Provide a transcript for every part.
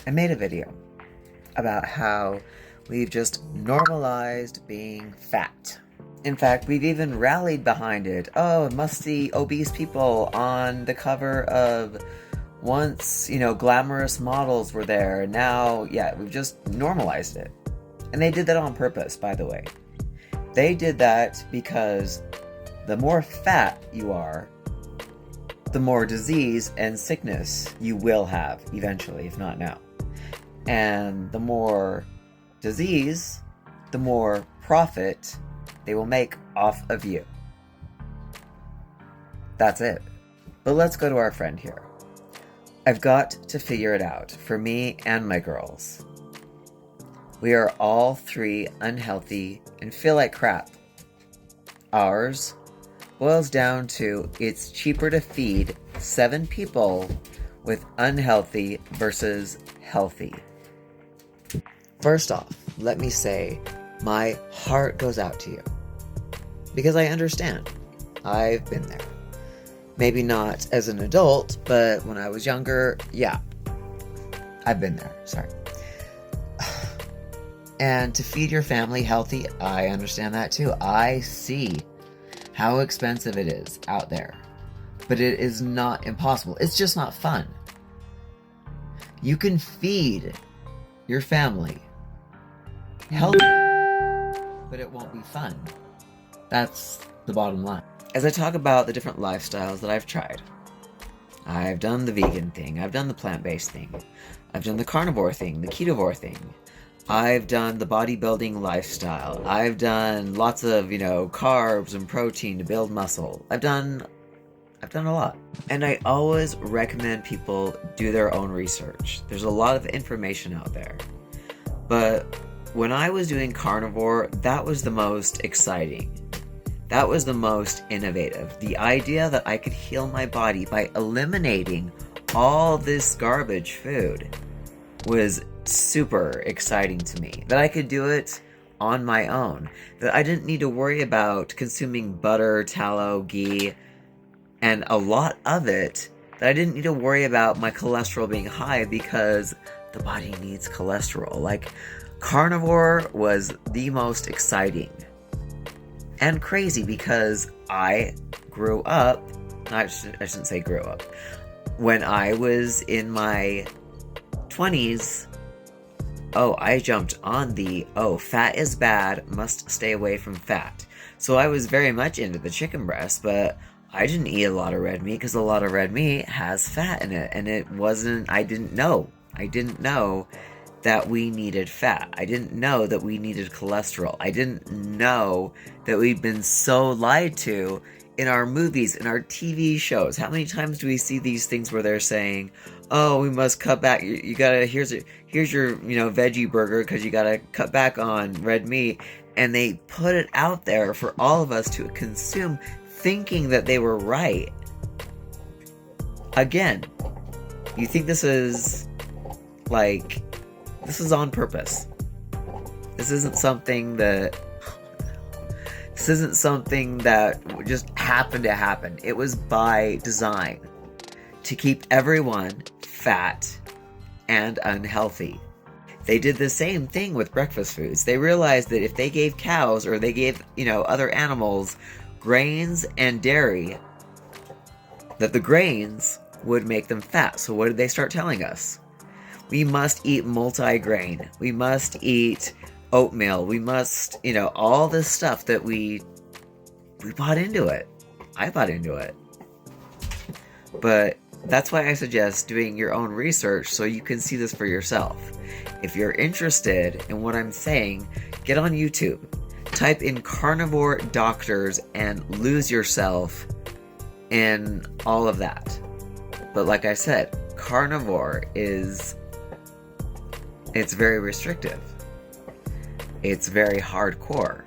I made a video about how we've just normalized being fat. In fact, we've even rallied behind it. Oh, must see obese people on the cover of once, glamorous models were there. And now, we've just normalized it. And they did that on purpose, by the way. They did that because the more fat you are, the more disease and sickness you will have eventually, if not now. And the more disease, the more profit they will make off of you. That's it. But let's go to our friend here. I've got to figure it out for me and my girls. We are all three unhealthy and feel like crap. Ours boils down to it's cheaper to feed 7 people with unhealthy versus healthy. First off, let me say my heart goes out to you. Because I understand. I've been there. Maybe not as an adult, but when I was younger, I've been there. Sorry. And to feed your family healthy, I understand that too. I see how expensive it is out there. But it is not impossible. It's just not fun. You can feed your family healthy, but it won't be fun. That's the bottom line. As I talk about the different lifestyles that I've tried, I've done the vegan thing, I've done the plant-based thing, I've done the carnivore thing, the ketovore thing, I've done the bodybuilding lifestyle, I've done lots of, carbs and protein to build muscle. I've done a lot. And I always recommend people do their own research. There's a lot of information out there. But when I was doing carnivore, that was the most exciting. That was the most innovative. The idea that I could heal my body by eliminating all this garbage food was super exciting to me. That I could do it on my own. That I didn't need to worry about consuming butter, tallow, ghee, and a lot of it. That I didn't need to worry about my cholesterol being high because the body needs cholesterol. Like, carnivore was the most exciting. And crazy because I grew up, I shouldn't say grew up, when I was in my 20s, I jumped on the, fat is bad, must stay away from fat. So I was very much into the chicken breast, but I didn't eat a lot of red meat because a lot of red meat has fat in it, and I didn't know that we needed fat. I didn't know that we needed cholesterol. I didn't know that we've been so lied to in our movies, in our TV shows. How many times do we see these things where they're saying, "Oh, we must cut back. You gotta here's your veggie burger because you gotta cut back on red meat," and they put it out there for all of us to consume, thinking that they were right. Again, you think this is on purpose. This isn't something that just happened to happen. It was by design to keep everyone fat and unhealthy. They did the same thing with breakfast foods. They realized that if they gave cows or they gave, other animals grains and dairy, that the grains would make them fat. So what did they start telling us? We must eat multi-grain. We must eat oatmeal. We must, all this stuff that we bought into it. I bought into it. But that's why I suggest doing your own research so you can see this for yourself. If you're interested in what I'm saying, get on YouTube. Type in carnivore doctors and lose yourself in all of that. But like I said, carnivore it's very restrictive. It's very hardcore.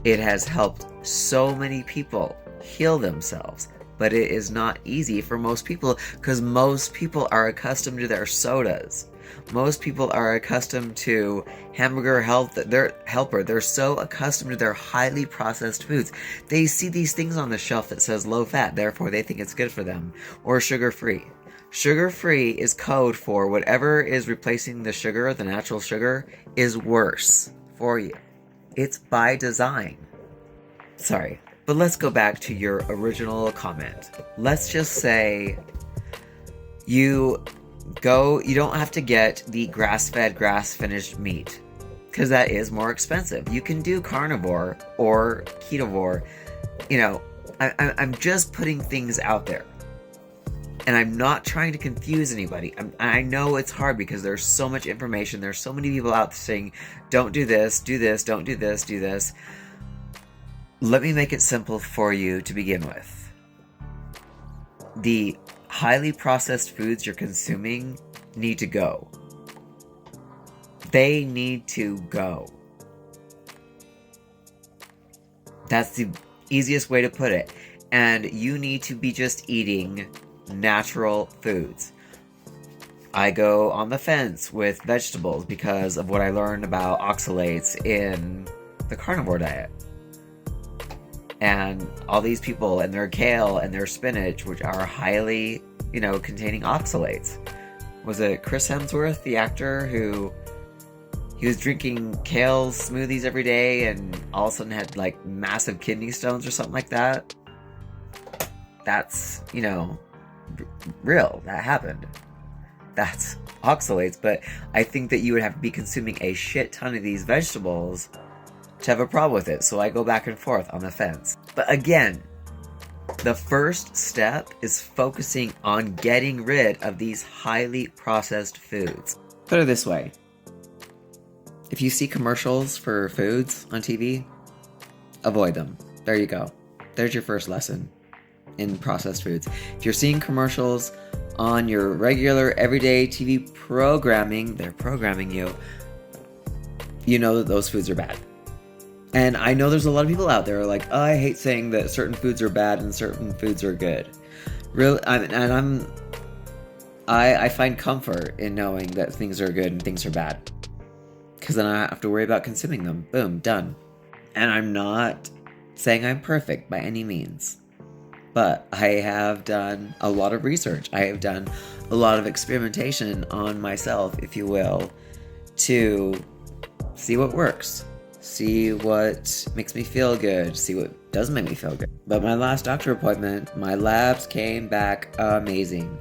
It has helped so many people heal themselves, but it is not easy for most people because most people are accustomed to their sodas. Most people are accustomed to hamburger helper. They're so accustomed to their highly processed foods. They see these things on the shelf that says low fat, therefore they think it's good for them, or sugar free. Sugar-free is code for whatever is replacing the sugar, the natural sugar, is worse for you. It's by design. Sorry, but let's go back to your original comment. Let's just say you don't have to get the grass-fed, grass-finished meat, because that is more expensive. You can do carnivore or ketovore. I'm just putting things out there. And I'm not trying to confuse anybody. I know it's hard because there's so much information. There's so many people out there saying, don't do this, don't do this, do this. Let me make it simple for you to begin with. The highly processed foods you're consuming need to go. They need to go. That's the easiest way to put it. And you need to be just eating natural foods. I go on the fence with vegetables because of what I learned about oxalates in the carnivore diet. And all these people and their kale and their spinach, which are highly, containing oxalates. Was it Chris Hemsworth, the actor, who he was drinking kale smoothies every day and all of a sudden had like massive kidney stones or something like that? That's, real. That happened. That's oxalates, but I think that you would have to be consuming a shit ton of these vegetables to have a problem with it, so I go back and forth on the fence. But again, the first step is focusing on getting rid of these highly processed foods. Put it this way. If you see commercials for foods on TV, avoid them. There you go. There's your first lesson in processed foods. If you're seeing commercials on your regular everyday TV programming, they're programming you, you know that those foods are bad. And I know there's a lot of people out there like, oh, I hate saying that certain foods are bad and certain foods are good. I find comfort in knowing that things are good and things are bad, because then I don't have to worry about consuming them. Boom, done. And I'm not saying I'm perfect by any means. But I have done a lot of research. I have done a lot of experimentation on myself, if you will, to see what works, see what makes me feel good, see what doesn't make me feel good. But my last doctor appointment, my labs came back amazing.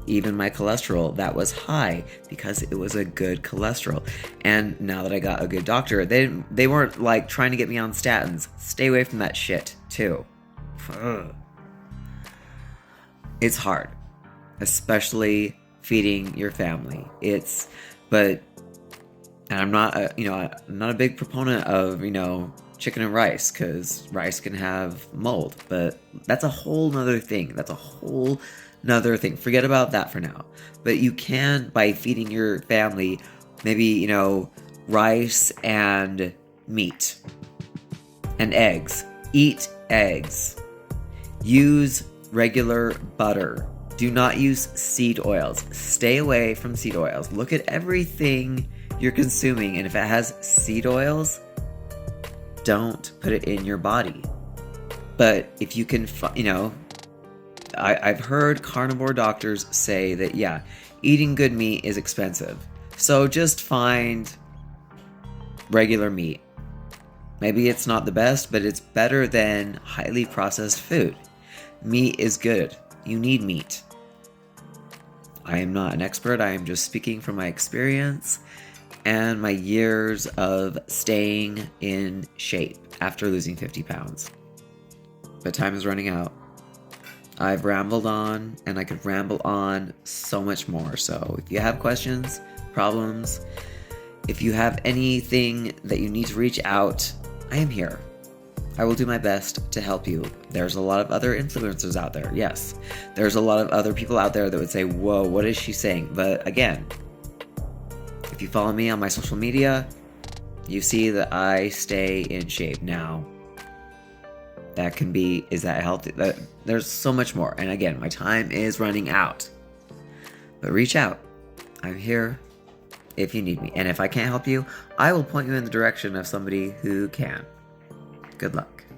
Even my cholesterol, that was high because it was a good cholesterol. And now that I got a good doctor, they weren't like trying to get me on statins. Stay away from that shit, too. Ugh. It's hard, especially feeding your family. And I'm not a big proponent of, chicken and rice, because rice can have mold, but that's a whole nother thing. Forget about that for now. But you can, by feeding your family, maybe, rice and meat and eggs. Eat eggs. Use regular butter. Do not use seed oils. Stay away from seed oils. Look at everything you're consuming, and if it has seed oils, don't put it in your body. But if you can, I've heard carnivore doctors say that, yeah, eating good meat is expensive. So just find regular meat. Maybe it's not the best, but it's better than highly processed food. Meat is good. You need meat. I am not an expert. I am just speaking from my experience and my years of staying in shape after losing 50 pounds. But time is running out. I've rambled on, and I could ramble on so much more. So if you have questions, problems, if you have anything that you need to reach out, I am here. I will do my best to help you. There's a lot of other influencers out there, yes. There's a lot of other people out there that would say, whoa, what is she saying? But again, if you follow me on my social media, you see that I stay in shape now. Is that healthy? There's so much more. And again, my time is running out. But reach out. I'm here if you need me. And if I can't help you, I will point you in the direction of somebody who can. Good luck.